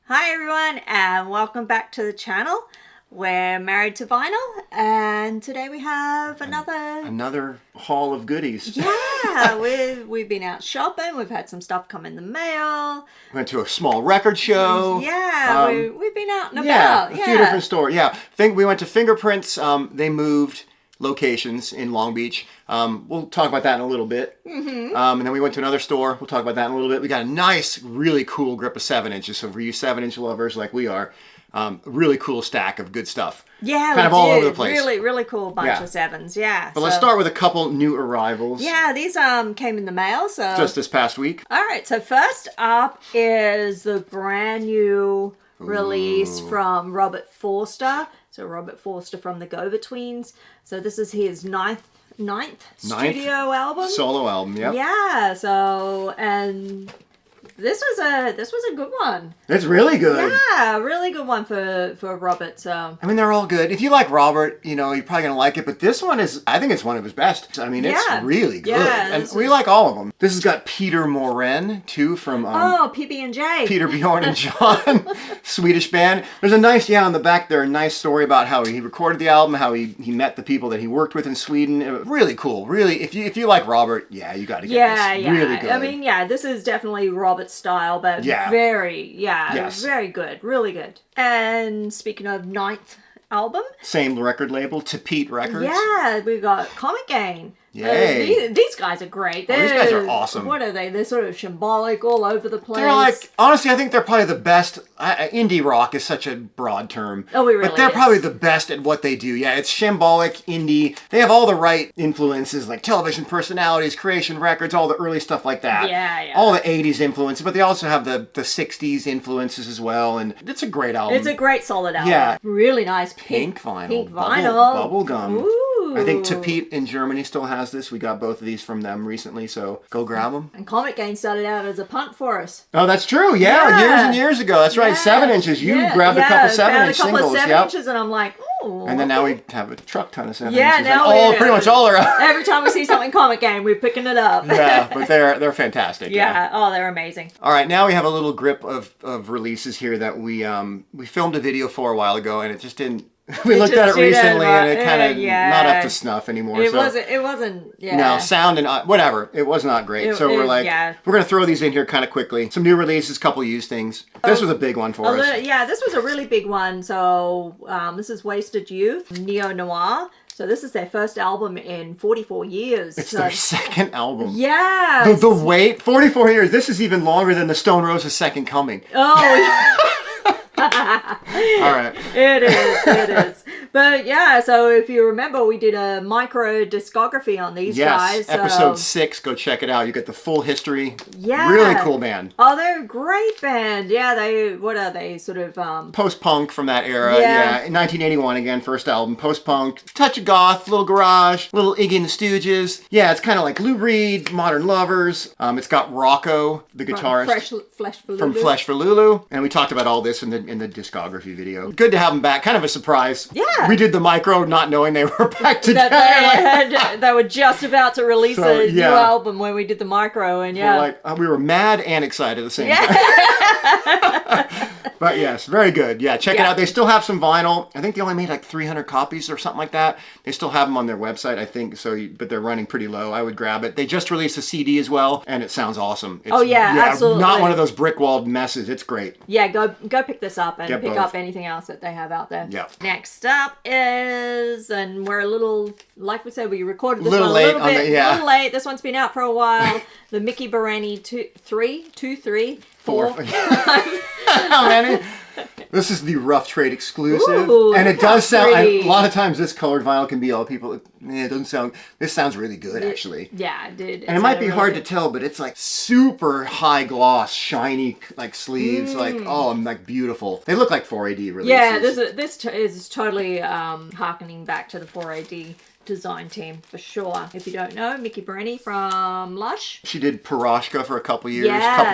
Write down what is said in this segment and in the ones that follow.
Hi everyone and welcome back to the channel. We're married to vinyl and today we have another haul of goodies. Yeah, we've been out shopping, we've had some stuff come in the mail. Went to a small record show. Yeah, we've been out and about. Yeah, a few different stores. Yeah, we went to Fingerprints. They moved locations in Long Beach. We'll talk about that in a little bit. And then we went to another store. We'll talk about that in a little bit. We got a nice, really cool grip of 7 inches. So for you 7-inch lovers like we are, really cool stack of good stuff. Yeah, kind of all over the place. Really cool bunch of 7s. Yeah. But let's start with a couple new arrivals. Yeah, these came in the mail. So just this past week. All right. So first up is the brand new release from Robert Forster. So Robert Forster from the Go-Betweens. So this is his ninth studio album. Solo album, yep. Yeah, so and this was a good one. It's really good. Yeah, really good one for Robert. So I mean, they're all good. If you like Robert, you're probably gonna like it. But this one I think it's one of his best. I mean, it's really good, and we like all of them. This has got Peter Moren too from PB&J. Peter, Bjorn, and John, Swedish band. There's a nice on the back there, a nice story about how he recorded the album, how he met the people that he worked with in Sweden. Really cool. Really, if you like Robert, you got to get this. Yeah. Really good. I mean, this is definitely Robert's style, but very good, really good. And speaking of ninth album, same record label, Tapete Records. Yeah, we got Comic Gain. Yay. These guys are great. These guys are awesome. What are they? They're sort of shambolic all over the place. They're like, honestly, I think they're probably the best. Indie rock is such a broad term. Oh, but they're probably the best at what they do. Yeah, it's shambolic, indie. They have all the right influences, like television personalities, Creation Records, all the early stuff like that. Yeah. All the 80s influences, but they also have the 60s influences as well, and it's a great album. It's a great solid album. Yeah. Really nice pink vinyl. Pink vinyl. Bubble gum. Ooh. I think Tapete in Germany still has this. We got both of these from them recently, so go grab them. And Comic Gain started out as a punt for us. Oh, that's true. Yeah. Years and years ago. That's right. 7 inches. You grabbed a couple 7-inch singles. A couple of 7 inches, and I'm like, oh. And then now we have a truck ton of 7 inches. Yeah, now pretty much all around. Every time we see something Comic Gain, we're picking it up. Yeah, but they're fantastic. Yeah. Oh, they're amazing. All right, now we have a little grip of releases here that we filmed a video for a while ago, and it just didn't. We looked at it recently, and it kind of not up to snuff anymore. It wasn't. Yeah. No, sound and whatever. It was not great. So we're going to throw these in here kind of quickly. Some new releases, couple used things. This was a big one for us. Yeah, this was a really big one. So this is Wasted Youth, Neo Noir. So this is their first album in 44 years. It's their second album. Yeah. The wait, 44 years. This is even longer than the Stone Roses' Second Coming. Oh, all right. It is. But yeah, so if you remember, we did a micro discography on these guys. Episode 6. Go check it out. You get the full history. Yeah. Really cool band. Oh, they're a great band. Yeah, what are they? Sort of post-punk from that era. Yeah. In 1981 again, first album. Post-punk, touch of goth, little garage, little Iggy and the Stooges. Yeah, it's kind of like Lou Reed, Modern Lovers. It's got Rocco, the guitarist from Flesh for Lulu. And we talked about all this in the discography video. Good to have them back. Kind of a surprise. Yeah. We did the micro not knowing they were back together. They were just about to release a new album when we did the micro, and we were mad and excited at the same time. But yes, very good. Yeah, check it out. They still have some vinyl. I think they only made like 300 copies or something like that. They still have them on their website, I think. But they're running pretty low. I would grab it. They just released a CD as well, and it sounds awesome. It's, absolutely. Not one of those brick-walled messes. It's great. Yeah, go pick this up and pick up anything else that they have out there. Yeah. Next up is, and we're a little, like we said, we recorded this one a little late. This one's been out for a while. The Mickey Bereni 4. How many? This is the Rough Trade exclusive. Ooh, and it does sound, a lot of times this colored vinyl can be all people, it doesn't sound, this sounds really good actually. Yeah, it did. And it might be hard to tell, but it's like super high gloss, shiny like sleeves, like beautiful. They look like 4AD releases. Yeah, this is totally harkening back to the 4AD design team for sure. If you don't know, Mickey Bereni from Lush. She did Piroshka for a couple years,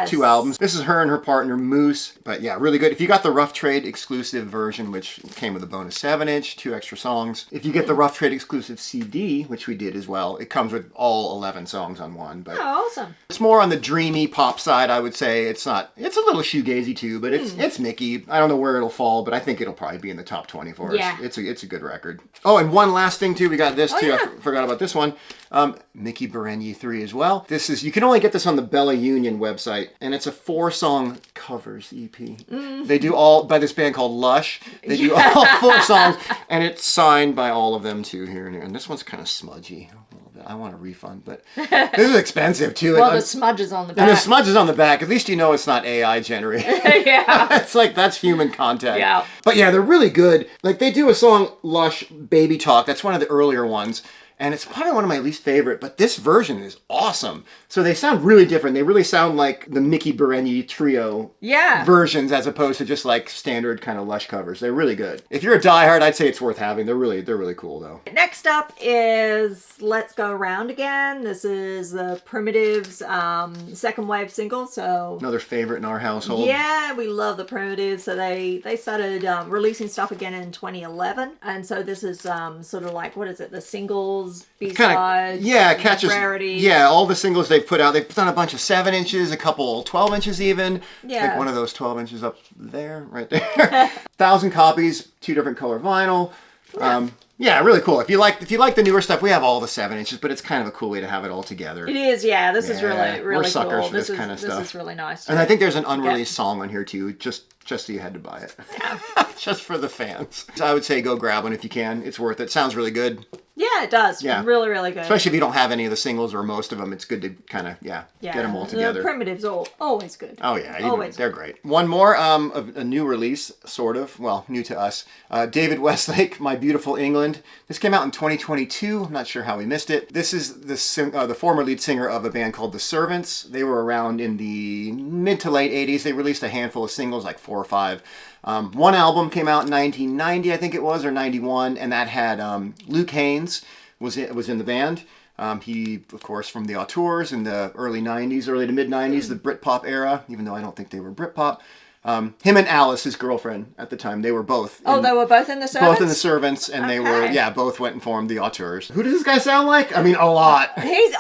two albums. This is her and her partner Moose, but yeah, really good. If you got the Rough Trade exclusive version, which came with a bonus 7-inch, 2 extra songs. If you get the Rough Trade exclusive CD, CD, which we did as well. It comes with all 11 songs on one. But Oh, awesome. it's more on the dreamy pop side, I would say. It's a little shoegazy too, but it's Mickey. I don't know where it'll fall, but I think it'll probably be in the top 20 for us. Yeah. It's a good record. Oh, and one last thing too. We got this too. Yeah. I forgot about this one. Mickey Berenier 3 as well. You can only get this on the Bella Union website, and it's a 4-song covers EP. They do all by this band called Lush. They do all 4 songs, and it's signed by all of them too here and here. And this one's kind of smudgy. A little bit. I want a refund, but this is expensive too. Well, the smudge is on the back. And the smudge is on the back. At least you know it's not AI generated. Yeah. It's like, that's human contact. Yeah. But yeah, they're really good. Like, they do a song, Lush, Baby Talk. That's one of the earlier ones. And it's probably one of my least favorite, but this version is awesome. So they sound really different. They really sound like the Mickey Berenier Trio versions, as opposed to just like standard kind of Lush covers. They're really good. If you're a diehard, I'd say it's worth having. They're really cool though. Next up is Let's Go Around Again. This is the Primitives second wave single. So another favorite in our household. Yeah, we love the Primitives. So they started releasing stuff again in 2011, and so this is sort of like, what is it? The singles, B-sides, catches rarity. Yeah, all the singles they've put out. They've done a bunch of 7 inches, a couple 12 inches even. Yeah. Like one of those 12 inches up there, right there. 1,000 copies, 2 different color vinyl. Yeah, really cool. If you like the newer stuff, we have all the 7 inches, but it's kind of a cool way to have it all together. It is, yeah. This is really we're suckers cool. for this kind of stuff. This is really nice. And I think there's an unreleased song on here too, just so you had to buy it. Yeah. Just for the fans. So I would say go grab one if you can. It's worth it. Sounds really good. Yeah, it does. Yeah. Really, really good. Especially if you don't have any of the singles or most of them, it's good to kind of, get them all together. The Primitives are always good. Oh yeah, always. They're great. One more, of a new release, sort of. Well, new to us. David Westlake, My Beautiful England. This came out in 2022. I'm not sure how we missed it. This is the former lead singer of a band called The Servants. They were around in the mid to late 80s. They released a handful of singles, like 4 or 5. One album came out in 1990, I think it was, or 91, and that had Luke Haynes was in the band. He, of course, from the Auteurs in the early to mid 90s, the Britpop era, even though I don't think they were Britpop. Him and Alice, his girlfriend at the time, they were both. They were both in The Servants? Both in The Servants, and they were, both went and formed the Auteurs. Who does this guy sound like? I mean, a lot. He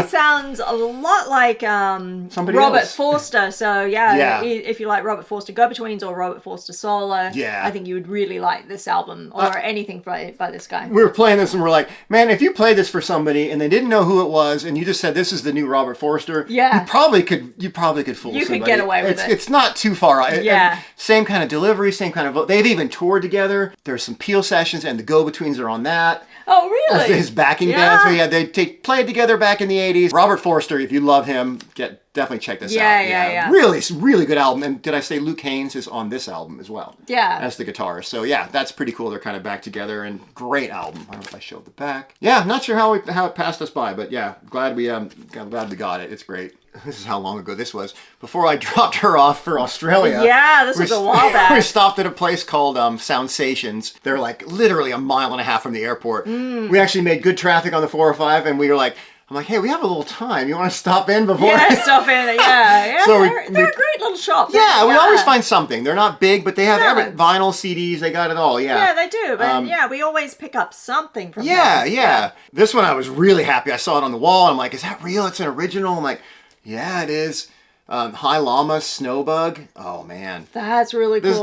sounds a lot like somebody Robert else. Forster. So, if you like Robert Forster Go-Betweens or Robert Forster Solo, I think you would really like this album or anything by this guy. We were playing this and we're like, man, if you played this for somebody and they didn't know who it was and you just said this is the new Robert Forster, you probably could fool somebody. You could get away with it. It's not too far. Yeah. Same kind of delivery, same kind of... They've even toured together. There's some Peel sessions, and the Go-Betweens are on that. Oh, really? His backing band. So they played together back in the 80s. Robert Forster, if you love him, definitely check this out. Yeah. Really good album. And did I say Luke Haynes is on this album as well? Yeah. As the guitarist. So that's pretty cool. They're kind of back together, and great album. I don't know if I showed the back. Yeah, not sure how it passed us by, but glad we got it. It's great. This is how long ago this was. Before I dropped her off for Australia. Yeah, this was a while back. We stopped at a place called Soundsations. They're like literally 1.5 miles from the airport. We actually made good traffic on the 405, and we were like, I'm like, hey, we have a little time. You want to stop in before? Yeah, stop in. Yeah. So they're a great little shop. Yeah, we always find something. They're not big, but they have vinyl, CDs. They got it all. Yeah. Yeah, they do. But we always pick up something from them. Yeah. This one I was really happy. I saw it on the wall. And I'm like, is that real? It's an original. I'm like, yeah, it is. High Llama, Snowbug. Oh, man. That's really cool. This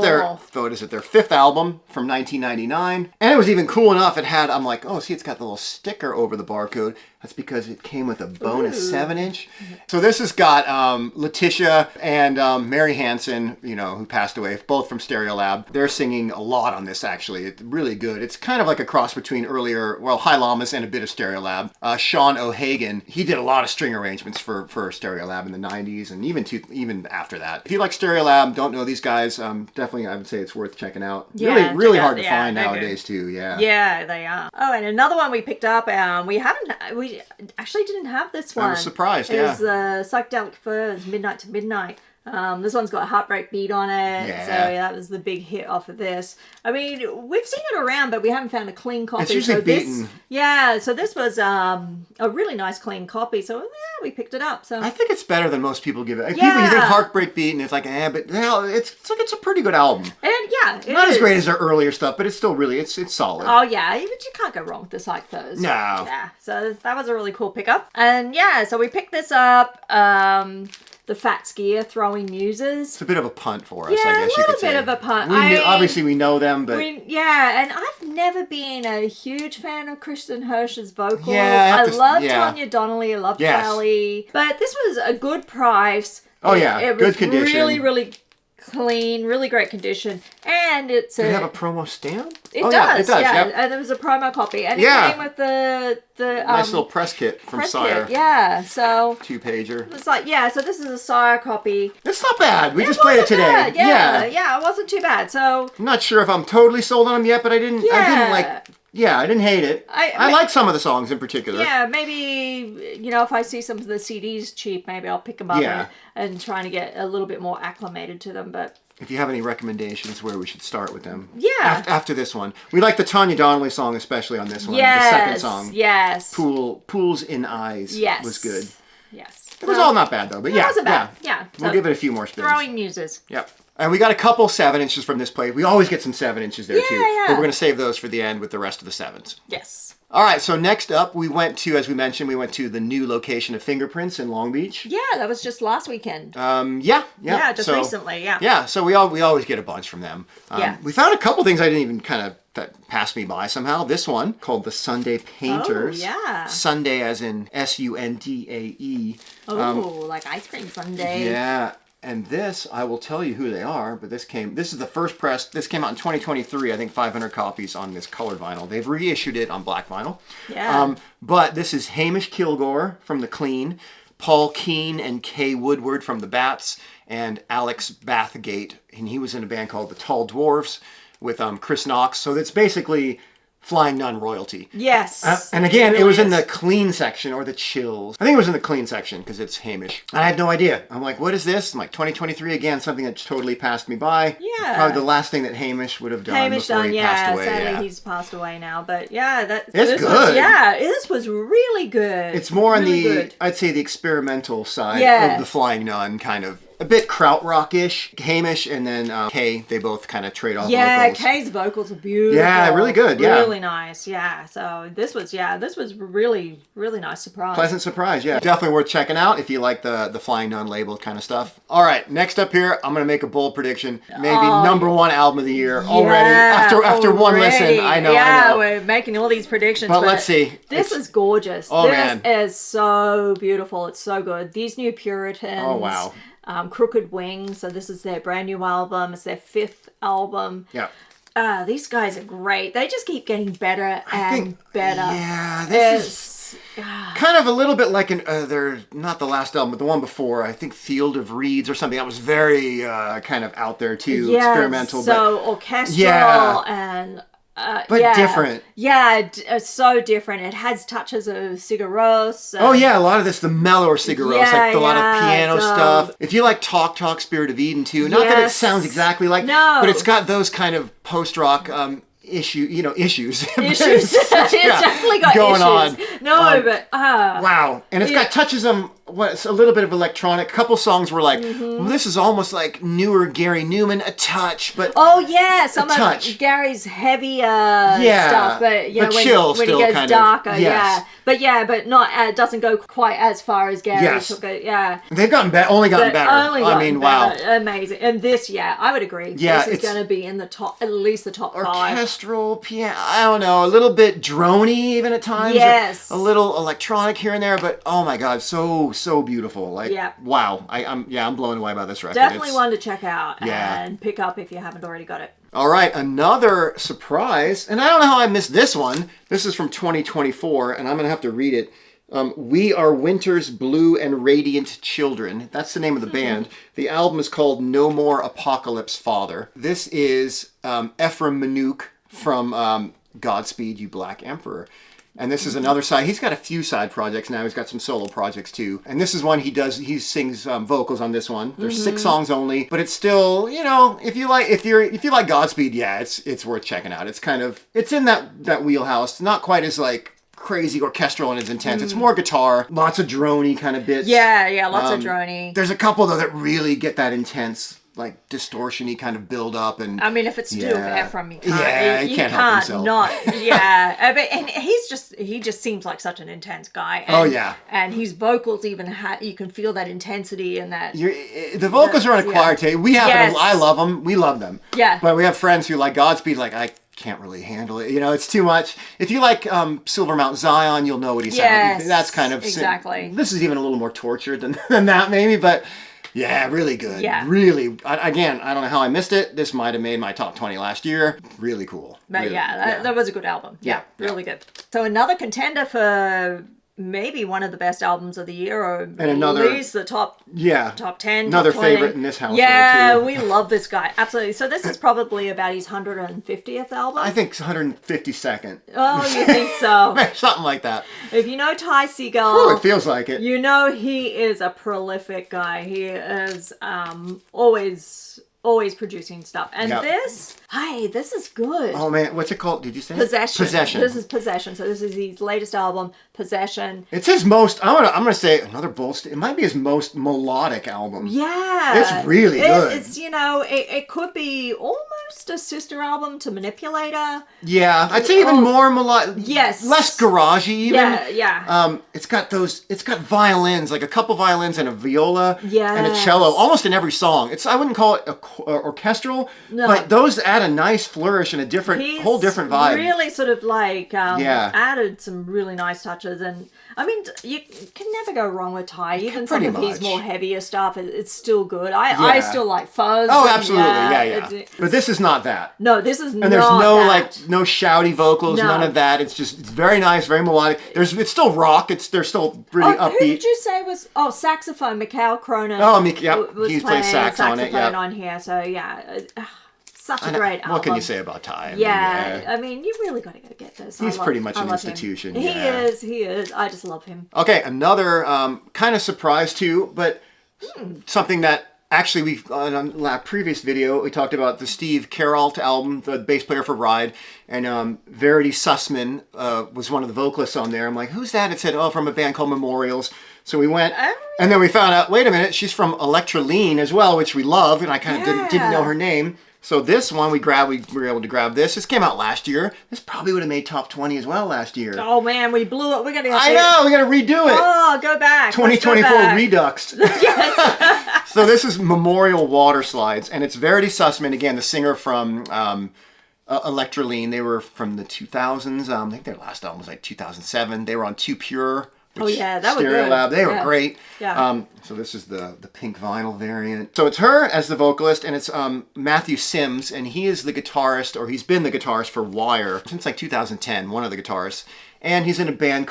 is their 5th album from 1999. And it was even cool enough. I'm like, oh, see, it's got the little sticker over the barcode. That's because it came with a bonus 7-inch. So this has got Letitia and Mary Hansen, who passed away, both from Stereolab. They're singing a lot on this, actually. It's really good. It's kind of like a cross between High Llamas and a bit of Stereolab. Sean O'Hagan, he did a lot of string arrangements for Stereolab in the 90s and even after that. If you like Stereolab, don't know these guys, definitely I would say it's worth checking out. Yeah, really hard to find nowadays, too. Yeah. Yeah, they are. Oh, and another one we picked up, we actually didn't have this one. I was surprised, It's Psychedelic Furs, Midnight to Midnight. This one's got a Heartbreak Beat on it. Yeah. So that was the big hit off of this. I mean, we've seen it around, but we haven't found a clean copy. It's usually beaten. So this was a really nice clean copy. So yeah, we picked it up. So I think it's better than most people give it. People, you think Heartbreak Beat, and it's like, but hell, it's like it's a pretty good album. And yeah, not as great as their earlier stuff, but it's still really it's solid. Oh yeah, but you can't go wrong with the Psych Furs. No. Yeah, so that was a really cool pickup. And yeah, so we picked this up. The Fat Skier Throwing Muses. It's a bit of a punt for us, I guess you could say. A little bit of a punt. Obviously, we know them, but... and I've never been a huge fan of Kristen Hirsch's vocals. Yeah, I love Tanya Donnelly, I love Kelly. But this was a good price. Oh, yeah, it good was condition. Really, really clean, really great condition. And it's Does it have a promo stamp? It does, yeah. Yep. And there was a promo copy. And it came with the nice little press kit from Sire. Yeah, so... 2-pager. It's like, so this is a Sire copy. It's not bad. We just played it today. Bad. Yeah, it wasn't too bad. So I'm not sure if I'm totally sold on them yet, but I didn't hate it. I like some of the songs in particular. Yeah, maybe, if I see some of the CDs cheap, maybe I'll pick them up and trying to get a little bit more acclimated to them. But if you have any recommendations where we should start with them. Yeah. After this one. We like the Tanya Donnelly song, especially on this one. Yes. The second song. Yes. Pools in Eyes. Yes. Was good. Yes. It was all not bad, though. But it wasn't bad. Yeah. We'll give it a few more spins. Throwing Muses. Yep. And we got a couple 7-inches from this plate. We always get some 7-inches there, too. Yeah. But we're going to save those for the end with the rest of the 7s. Yes. All right, so next up, we went to the new location of Fingerprints in Long Beach. Yeah, that was just last weekend. Yeah, just recently, yeah. Yeah, so we always get a bunch from them. We found a couple things I didn't even that passed me by somehow. This one, called the Sunday Painters. Oh, yeah. Sunday as in Sundae. Oh, like ice cream sundae. Yeah. And this, I will tell you who they are, but this is the first press. This came out in 2023, I think 500 copies on this colored vinyl. They've reissued it on black vinyl. Yeah. But this is Hamish Kilgore from The Clean, Paul Keane and Kay Woodward from The Bats, and Alex Bathgate. And he was in a band called The Tall Dwarfs with Chris Knox. So it's basically Flying Nun royalty. Yes. And again, it was in the clean section, or the chills. I think it was in the clean section, because it's Hamish. I had no idea. I'm like, what is this? I'm like, 2023 again, something that totally passed me by. Yeah. Probably the last thing that Hamish would have done before he passed away. Sadly, he's passed away now. But yeah, it's good. This was really good. It's more on good. I'd say the experimental side of the Flying Nun, kind of. A bit krautrock-ish. Hamish and then Kay, they both kind of trade off vocals. Yeah, Kay's vocals are beautiful. Yeah, really good, yeah. Really nice, yeah. So this was really, really nice surprise. Pleasant surprise, yeah. Definitely worth checking out if you like the Flying Nun label kind of stuff. All right, next up here, I'm going to make a bold prediction. Maybe number one album of the year already. After one listen, I know. Yeah, we're making all these predictions. But let's see. This is gorgeous. Oh, this is so beautiful. It's so good. These New Puritans. Oh, wow. Crooked Wings. So this is their brand new album. It's their 5th album. Yeah. These guys are great. They just keep getting better and better. Yeah, this is kind of a little bit like they're not the last album, but the one before. I think Field of Reeds or something. That was very kind of out there too, experimental. So orchestral and. But different. Yeah, so different. It has touches of Sigur Rós. A lot of this, the mellower Sigur Rós, a lot of piano stuff. If you like Talk, Spirit of Eden too, not that it sounds exactly like, but it's got those kind of post-rock issues. Issues. It's definitely got going issues. On. But wow, and it's got touches of a little bit of electronic. A couple songs were like, well, this is almost like newer Gary Newman, a touch, but some of Gary's heavier stuff, but when chill when he goes darker, but not it doesn't go quite as far as Gary took it. Yeah, they've only gotten better. Wow, amazing. And this, I would agree. Yeah, this is going to be in the top, at least the top 5. Orchestral piano, I don't know, a little bit drony even at times. Yes, a little electronic here and there, but oh my god, so beautiful. Like, wow, I'm blown away by this record. Definitely one to check out and pick up if you haven't already got it. All right, another surprise, and I don't know how I missed this one. This is from 2024, and I'm going to have to read it. We Are Winter's Blue and Radiant Children. That's the name of the band. The album is called No More Apocalypse Father. This is Ephraim Manouk from Godspeed You Black Emperor. And this is another side. He's got a few side projects now. He's got some solo projects too. And this is one he sings vocals on this one. There's 6 songs only, but it's still, you know, if you like Godspeed, yeah, it's worth checking out. It's in that wheelhouse. Not quite as like crazy orchestral and as intense. It's more guitar, lots of droney kind of bits. Yeah, lots of droney. There's a couple though that really get that intense, like distortion-y kind of build up. And I mean, if it's to do with Ephraim, you can't. Yeah, he can't help himself. And he just seems like such an intense guy. And, and his vocals even you can feel that intensity and that. The vocals are on a choir tape. We have them. I love them. We love them. Yeah. But we have friends who like Godspeed. Like I can't really handle it. You know, it's too much. If you like Silver Mount Zion, you'll know what he's saying. That's kind of exactly. This is even a little more tortured than that maybe, but. Yeah, really good. Yeah. Really. Again, I don't know how I missed it. This might have made my top 20 last year. Really cool. But really, that was a good album. Yeah, really good. So another contender for maybe one of the best albums of the year, or at least the top 10. Another top 20. favorite in this household, Yeah, too. we love this guy. Absolutely. So this is probably about his 150th album. I think 152nd. Oh, you think so? Something like that. If you know Ty Seagull, Oh, it feels like it. You know he is a prolific guy. He is always producing stuff. And this is good. Oh man, what's it called? Did you say Possession? This is Possession. So this is his latest album, Possession. It's his most. I'm gonna say another bold. It might be his most melodic album. Yeah, it's really good. It's it could be almost a sister album to Manipulator. Yeah, I'd say even more melodic. Yes, less garagey even. Yeah. It's got violins, like a couple violins and a viola. Yeah. And a cello, almost in every song. I wouldn't call it orchestral, but those add a nice flourish and whole different vibe. Really sort of like added some really nice touches, and I mean you can never go wrong with Ty. Even some of his more heavier stuff, it's still good. I still like Fuzz. Oh, absolutely, yeah. But this is not that. No, this is not. And there's no shouty vocals, none of that. It's very nice, very melodic. It's still rock. They're still really upbeat. Who did you say was saxophone? Mikhail Cronin. Oh, he plays sax on it. Yeah. On here, so such a great album. What can you say about Ty? I mean, you really got to go get this. He's pretty much an institution. He is. I just love him. Okay, another kind of surprise too, but something that actually on our previous video we talked about the Steve Carroll album, the bass player for Ride, and Verity Sussman was one of the vocalists on there. I'm like, who's that? It said, from a band called Memorials. So we went, and then we found out, wait a minute, she's from Electra Lean as well, which we love, and I kind of didn't know her name. So this one we were able to grab this. This came out last year. This probably would have made top 20 as well last year. Oh man, we blew it. We gotta. I know. We gotta redo it. Oh, go back. 2024 Redux. Yes. So this is Memorial Water Slides, and it's Verity Sussman again, the singer from Electra Lean. They were from the 2000s. I think their last album was like 2007. They were on Too Pure. That was good. Lab. They were great. Yeah. So this is the pink vinyl variant. So it's her as the vocalist, and it's Matthew Sims, and he is the guitarist, or he's been the guitarist for Wire since like 2010, one of the guitarists. And he's in a band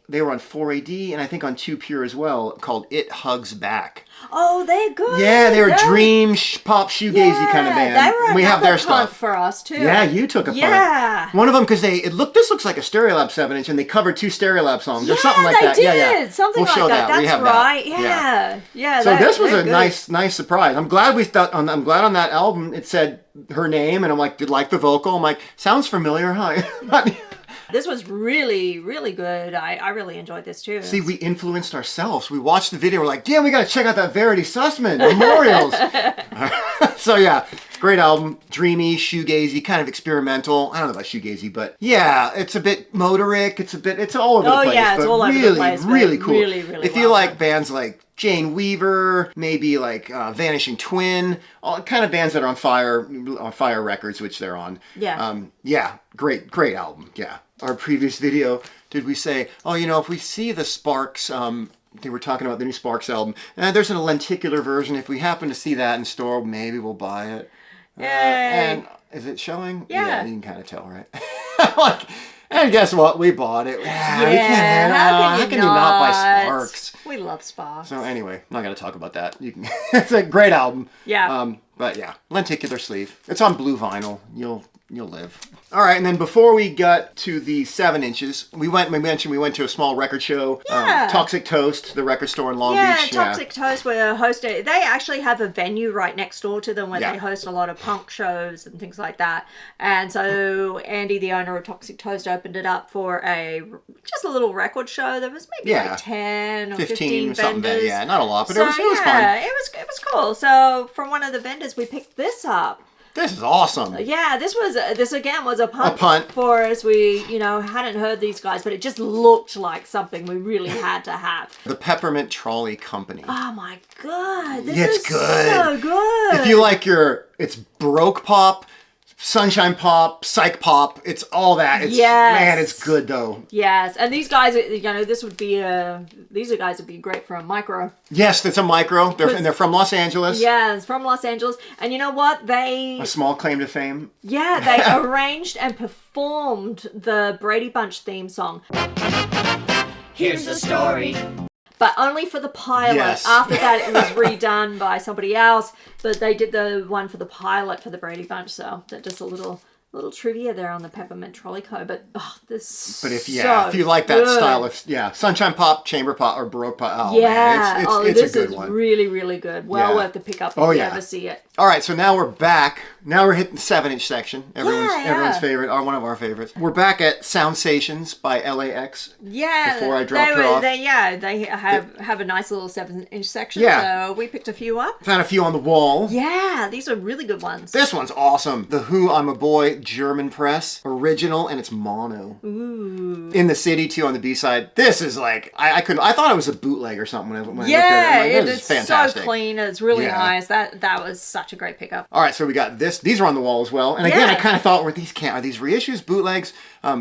they were on 4AD, and I think on Too Pure as well, called It Hugs Back. Oh, they're good. Yeah, they were dream pop shoegazy kind of band. They were we have their stuff for us too. Yeah, you took a punt. Yeah. One of them, because this looks like a Stereolab 7-inch, and they covered 2 Stereolab songs or something like that. Yeah, something we'll show like that. We That's have right. That. Yeah. So this was a nice surprise. I'm glad I'm glad on that album it said her name, and I'm like, did like the vocal? I'm like, sounds familiar, huh? This was really, really good. I really enjoyed this too. See, we influenced ourselves. We watched the video. We're like, damn, we got to check out that Verity Sussman Memorials. So yeah, great album. Dreamy, shoegazy, kind of experimental. I don't know about shoegazy, but yeah, it's a bit motoric. It's all over the place. Oh yeah, it's all over the place. Really cool. Really, really if you like bands like Jane Weaver, maybe like Vanishing Twin, all kind of bands that are on Fire Records, which they're on. Yeah. Great album. Yeah. Our previous video, did we say, if we see the Sparks, they were talking about the new Sparks album, there's a lenticular version. If we happen to see that in store, maybe we'll buy it. And is it showing? Yeah. You can kind of tell, right? And guess what? We bought it. Yeah, how can you not buy Sparks? We love Sparks. So anyway, I'm not going to talk about that. It's a great album. Yeah. But yeah, lenticular sleeve. It's on blue vinyl. You'll live. All right, and then before we got to the 7 inches, we went to a small record show. Yeah. Toxic Toast, the record store in Long Beach. Toxic Toast were hosted. They actually have a venue right next door to them where Yeah. they host a lot of punk shows and things like that. And so Andy, the owner of Toxic Toast, opened it up for just a little record show. There was maybe like 10 or 15 something. vendors. Yeah, not a lot, but it was fun. It was cool. So from one of the vendors, we picked this up. This is awesome. Yeah, this again was a punt, punt. for us. We, hadn't heard these guys, but it just looked like something we really had to have. The Peppermint Trolley Company. Oh my god, this It's is good. so good. If you like it's Baroque pop, Sunshine pop, Psych pop, it's all that. Man, it's good though. Yes, and these guys, these guys would be great for a micro. Yes, it's a micro. They're from Los Angeles. Yeah, it's from Los Angeles. And you know what? A small claim to fame. Yeah, they arranged and performed the Brady Bunch theme song. Here's the story. But only for the pilot. Yes. After that, it was redone by somebody else. But they did the one for the pilot for the Brady Bunch. So that's just a little trivia there on the Peppermint Trolley Co. But this. But if you like that style of Sunshine Pop, Chamber Pop, or Baroque Pop, man, it's a good one. Really, really good. Well worth the pick up if you ever see it. All right, so now we're back. Now we're hitting the 7-inch section. Everyone's favorite, or one of our favorites. We're back at Soundsations by LAX. Yeah, before I dropped her off. They have a nice little 7-inch section. Yeah. So we picked a few up. Found a few on the wall. Yeah, these are really good ones. This one's awesome. The Who I'm a Boy German press, original, and it's mono. Ooh. In the city too on the B-side. This is like I thought it was a bootleg or something when I looked at it. I'm like, it's fantastic. so clean. It's really nice. That was such a great pickup. All right, so we got this. These are on the wall as well. And again, I kind of thought, are these reissues, bootlegs?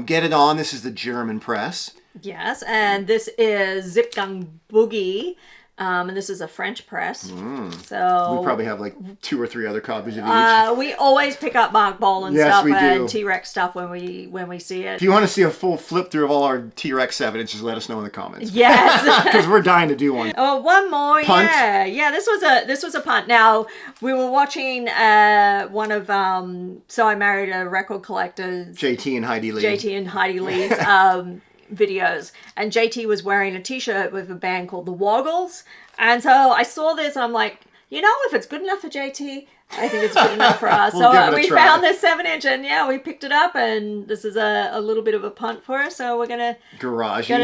Get It On. This is the German press. Yes, and this is Zip Gun Boogie. And this is a French press. So we probably have like 2 or 3 other copies of each. We always pick up Mark Bolan stuff we and do. T-Rex stuff when we see it. If you want to see a full flip through of all our T-Rex 7-inches, let us know in the comments. Yes. Because we're dying to do one. Oh, one more. Punt. Yeah. This was a punt. Now we were watching one of So I Married a Record Collector's JT and Heidi Lee's videos, and JT was wearing a t-shirt with a band called the Woggles, and so I saw this and I'm like, if it's good enough for JT, I think it's good enough for us. So we found this 7-inch and we picked it up, and this is a little bit of a punt for us, so we're gonna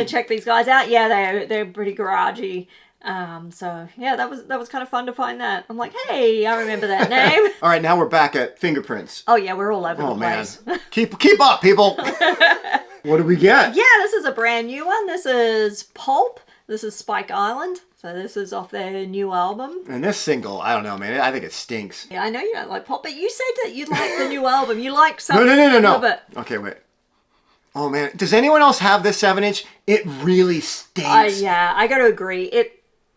check these guys out. Yeah, they're pretty garagey. That was kind of fun to find that. I'm like, hey, I remember that name. All right, now we're back at Fingerprints. Oh yeah, we're all over the place. Man. Keep up, people. What do we get? Yeah, this is a brand new one. This is Pulp. This is Spike Island. So this is off their new album. And this single, I don't know, man. I think it stinks. Yeah, I know you don't like Pulp, but you said that you like the new album. You like something. No. Okay, wait. Oh man, does anyone else have this 7-inch? It really stinks. Yeah, I got to agree.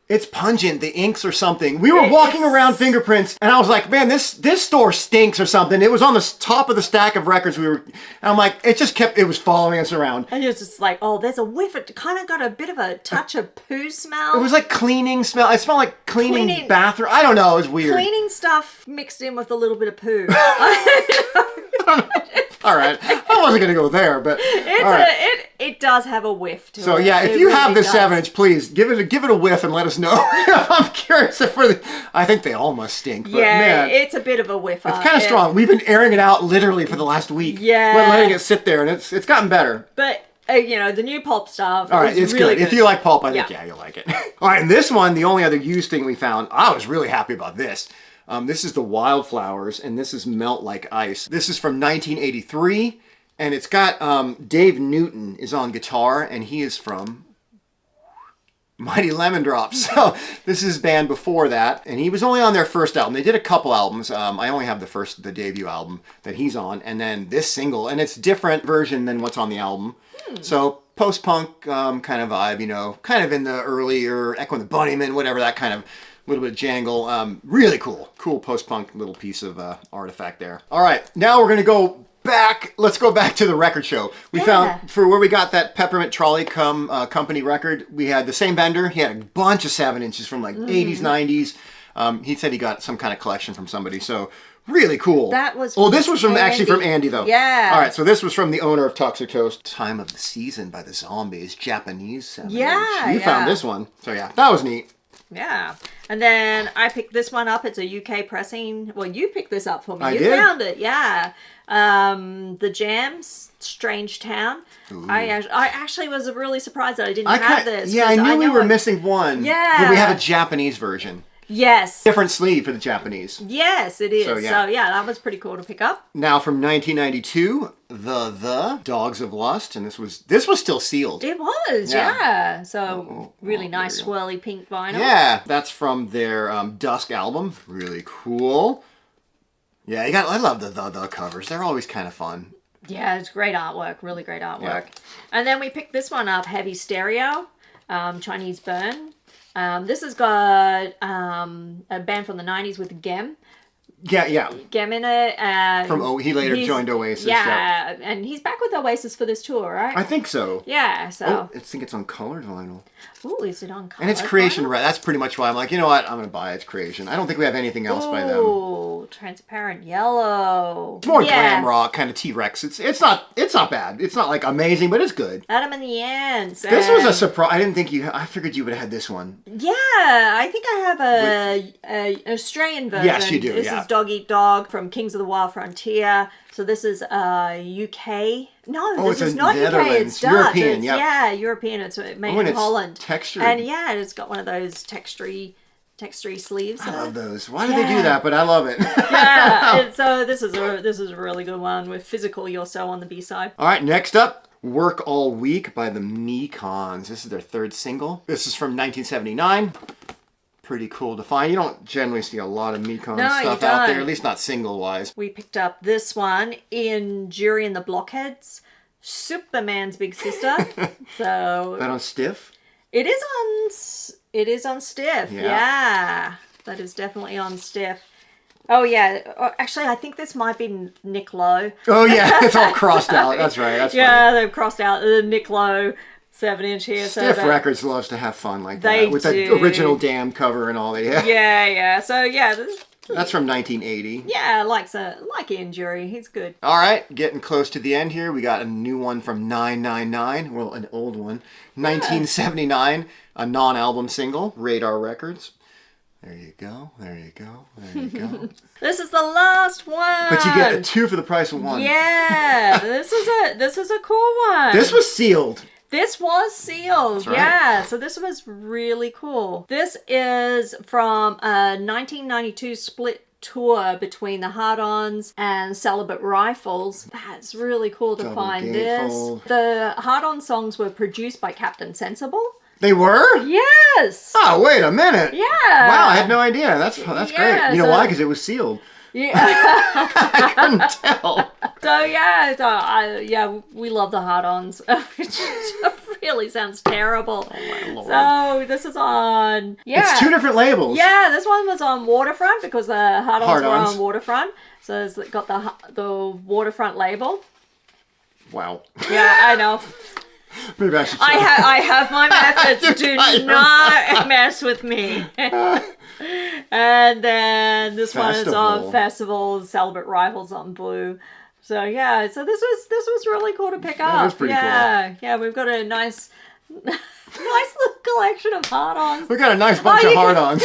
It's pungent, the inks or something. We were walking around Fingerprints, and I was like, man, this store stinks or something. It was on the top of the stack of records and I'm like, it was following us around. And it's just like, there's a whiff. It kind of got a bit of a touch of poo smell. It was like cleaning smell. It smelled like cleaning bathroom. I don't know, it was weird. Cleaning stuff mixed in with a little bit of poo. All right, I wasn't going to go there, but it does have a whiff to it. So yeah, if you have the 7-inch, please give it a whiff and let us know. I'm curious I think they all must stink. But man, it's a bit of a whiff. It's kind of strong. We've been airing it out literally for the last week. Yeah, we're letting it sit there, and it's gotten better. But the new Pulp stuff. All right, it's really good. If you like Pulp, I think you'll like it. All right, and this one, the only other used thing we found, I was really happy about this. This is the Wildflowers, and this is Melt Like Ice. This is from 1983, and it's got Dave Newton is on guitar, and he is from Mighty Lemon Drops. So this is his band before that, and he was only on their first album. They did a couple albums. I only have the debut album that he's on, and then this single, and it's a different version than what's on the album. So post-punk kind of vibe, kind of in the earlier Echo and the Bunnymen, whatever, that kind of little bit of jangle. Really cool post-punk little piece of artifact there. All right, now we're gonna go back. Let's go back to the record show. We found for where we got that Peppermint Trolley company record. We had the same vendor. He had a bunch of 7-inches from like 80s, 90s. He said he got some kind of collection from somebody. So Really cool. That was Oh, this was actually from Andy. Andy, though. Yeah. All right, so this was from the owner of Toxic Toast. Time of the Season by the Zombies, Japanese 7-inch. Yeah, You found this one. So yeah, that was neat. Yeah. And then I picked this one up. It's a UK pressing. Well, you picked this up for me. I You did? found it, yeah. The Jams, Strange Town. I actually was really surprised that I didn't have this. Yeah, I 'cause knew we know were it- missing one. Yeah. But we have a Japanese version. Yes. Different sleeve for the Japanese. Yes, it is. So, So yeah. yeah, that was pretty cool to pick up. Now from 1992, the Dogs of Lust, and this was still sealed. It was, Yeah. yeah. So really there nice you go. swirly pink vinyl. Yeah, that's from their Dusk album. Really cool. Yeah, I love the covers. They're always kind of fun. Yeah, it's great artwork. Really great artwork. Yeah. And then we picked this one up, Heavy Stereo, Chinese Burn. This has got a band from the 90s with Gem. Yeah. Gem in it. And He later he's- joined Oasis. Yeah, and he's back with Oasis for this tour, right? I think so. Yeah, so. Oh, I think it's on colored vinyl. Ooh, is it on color? And it's Creation Red. That's pretty much why I'm like, you know what? I'm going to buy it. It's Creation. I don't think we have anything else by them. Ooh, transparent yellow. It's more Yeah. glam rock, kind of T-Rex. It's not bad. It's not like amazing, but it's good. Adam and the Ants. This was a and- surprise. I didn't think I figured you would have had this one. Yeah, I think I have an Australian version. Yes, you do, This yeah. is Dog Eat Dog from Kings of the Wild Frontier. So this is UK. No, Oh, this it's is in not UK. Netherlands. It's Dutch. European, It's, yeah. Yeah, European. It's made Oh, and in it's Holland. textured. And yeah, it's got one of those textury sleeves. I love those. Why do they do that? But I love it. Yeah. And so this is a really good one with Physical You're So on the B-side. All right, next up, Work All Week by the Mekons. This is their third single. This is from 1979. Pretty cool to find. You don't generally see a lot of Mekon No, you stuff out there, don't. at least not single-wise. We picked up this one in Jury and the Blockheads, Superman's big sister. So That on Stiff? it is on Stiff. Yeah. Yeah. That is definitely on Stiff. Oh yeah. Actually, I think this might be Nick Lowe. Oh, yeah, it's all crossed out. That's right. That's Yeah, funny. they've crossed out the Nick Lowe 7-inch here. Stiff so Records loves to have fun like They that. With do. the original Damn cover and all that. Yeah. Yeah. So yeah, That's from 1980. yeah, like Ian Jury. He's good. All right, getting close to the end here. We got a new one from 999. Well, an old one. 1979, a non-album single, Radar Records. There you go. There you go. There you go. This is the last one. But you get a 2 for the price of 1. Yeah, this is a cool one. This was sealed. This was sealed. That's right. Yeah, so this was really cool. This is from a 1992 split tour between the Hardons and Celibate Rifles. That's really cool to Double find gatefold. this. The Hardon songs were produced by Captain Sensible. They were? Yes. Oh, wait a minute. Yeah. Wow, I had no idea. That's Yeah, great. You know so- why? Because it was sealed. Yeah. I couldn't tell. So we love the Hardons. Which really sounds terrible. Oh my lord. So this is on. Yeah. It's 2 different labels. Yeah, this one was on Waterfront because the Hardons were Hardons. on Waterfront. So it's got the Waterfront label. Wow. Yeah, I know. Maybe I should I have my methods. Do I know. not mess with me. And then this one is on Festival, Celibate Rifles on Blue. So yeah, so this was really cool to pick up. That was pretty cool. Yeah, we've got a nice little collection of hard-ons. We got a nice bunch you of can- hard-ons.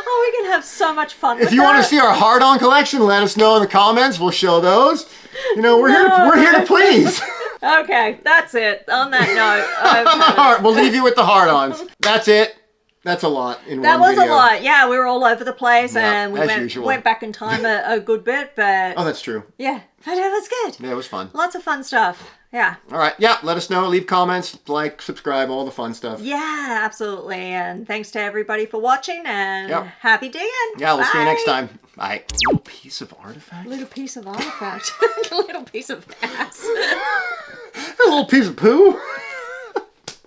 Oh, we can have so much fun. If you want to see our hard-on collection, let us know in the comments. We'll show those. You know, we're here to please. Okay, that's it. On that note, All right, we'll leave you with the hard-ons. That's it. That's a lot in that one was video. a lot. Yeah, we were all over the place, Yeah, and we as usual. went back in time a good bit, but Oh, that's true. yeah, but it was good. Yeah, it was fun. Lots of fun stuff. Yeah. All right, yeah, let us know. Leave comments, like, subscribe, all the fun stuff. Yeah, absolutely. And thanks to everybody for watching, and Yep. happy digging. Yeah, we'll see you next Bye. time. Bye. Little piece of artifact? Little piece of artifact. Little piece of ass. A little piece of poo?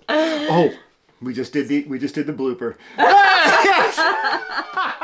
Oh, we just did the blooper. Yes!